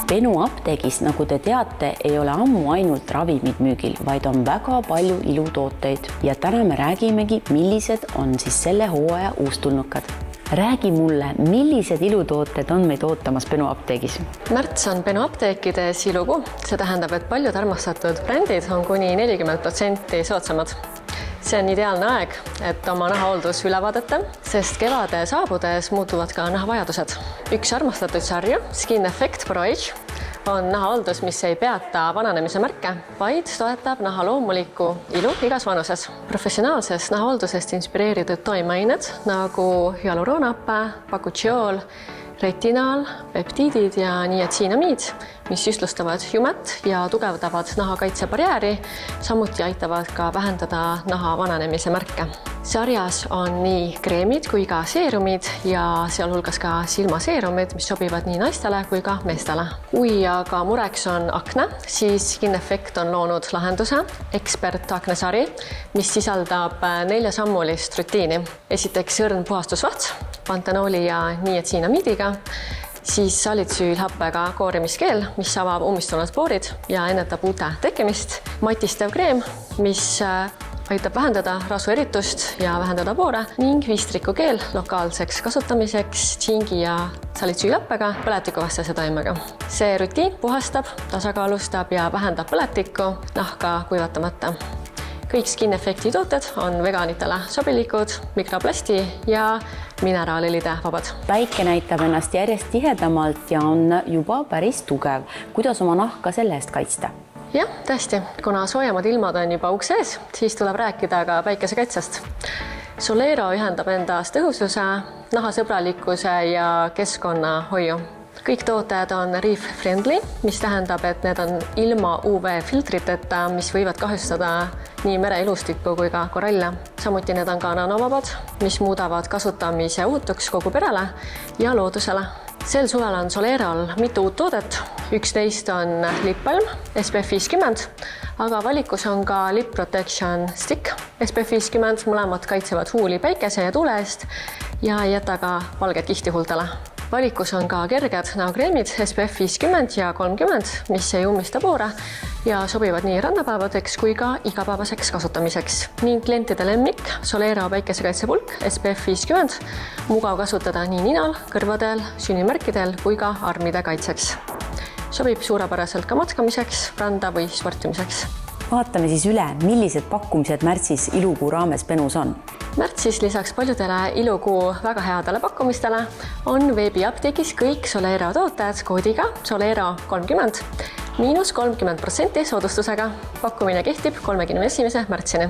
Benu apteegis, nagu te teate, ei ole ammu ainult ravimid müügil, vaid on väga palju ilutooteid. Ja täna me räägimegi, millised on siis selle hooaja uustulnukad. Räägi mulle, millised ilutooted on meid ootamas Benu apteegis? Märts on Benu apteekides ilukuu. See tähendab, et paljud armastatud brändid on kuni 40% soodsamad. See on ideaalne aeg, et oma nahahooldus üle vaadata, sest kevade saabudes muutuvad ka nahavajadused. Üks armastatud sarju, Skin Effect Pro Age, on nahahooldus, mis ei peata vananemise märke, vaid toetab naha loomulikku ilu igas vanuses. Professionaalsest nahahooldusest inspireeritud toimeained nagu hyaluroonhappe, bakuchiool, retinaal, peptiidid ja niatsiinamiid, mis üstlustavad jumet ja tugevdavad nahakaitsebarjääri, samuti aitavad ka vähendada naha vananemise märke. Sarjas on nii kreemid kui ka seerumid ja sealhulgas ka silmaseerumid, mis sobivad nii naistele kui ka meestele. Kui aga mureks on akne, siis Skin Effect on loonud lahenduse Expert aknesari, mis sisaldab 4-sammulist rutiini. Esiteks õrn puhastusvats, pantenooli ja niatsiinamiidiga, siis salitsüülhappega koorimiskeel, mis avab ummistunud poorid ja ennetab uute tekkimist, matistev kreem, mis aitab vähendada rasvueritust ja vähendada poore ning viistrikukeel lokaalseks kasutamiseks tšingi ja salitsüülhappega põletikuvastase taimega. See rutiin puhastab, tasakaalustab ja vähendab põletikku nahka kuivatamata. Kõik Skin Effecti tooted on veganitele sobilikud, mikroplasti ja mineraalilide vabad. Päike näitab ennast järjest tihedamalt ja on juba päris tugev. Kuidas oma nahka selle eest kaitsta? Jah, tõesti. Kuna soojamad ilmad on juba uks ees, siis tuleb rääkida ka päikesekaitsest. Solero ühendab endast tõhususe, nahasõbralikkuse ja keskkonnahoiu. Kõik tooted on reef-friendly, mis tähendab, et need on ilma UV-filtriteta, mis võivad kahjustada nii mereilustikku kui ka koralle. Samuti need on ka nanovabad, mis muudavad kasutamise ohutuks kogu perele ja loodusele. Sel suvel on Solerol mitu uut toodet. 11 on lippalm SPF 50, aga valikus on ka Lip Protection Stick SPF 50. Mõlemad kaitsevad huuli päikese ja tuule eest ja ei jäta ka valget kihti huultele. Valikus on ka kerged näokreemid SPF 50 ja 30, mis ei ummista poore ja sobivad nii rannapäevadeks kui ka igapäevaseks kasutamiseks. Ning klientide lemmik Solero päikesekaitsepulk SPF 50, mugav kasutada nii ninal, kõrvadel, sünnimärkidel kui ka armide kaitseks. Sobib suurepäraselt ka matkamiseks, randa või sportimiseks. Vaatame siis üle, millised pakkumised märtsis ilukuu raames Benus on. Märtsis lisaks paljudele ilukuu väga headele pakkumistele on veebiapteegis kõik Solero tooted koodiga Solero 30, –30% soodustusega. Pakkumine kehtib 31. märtsini.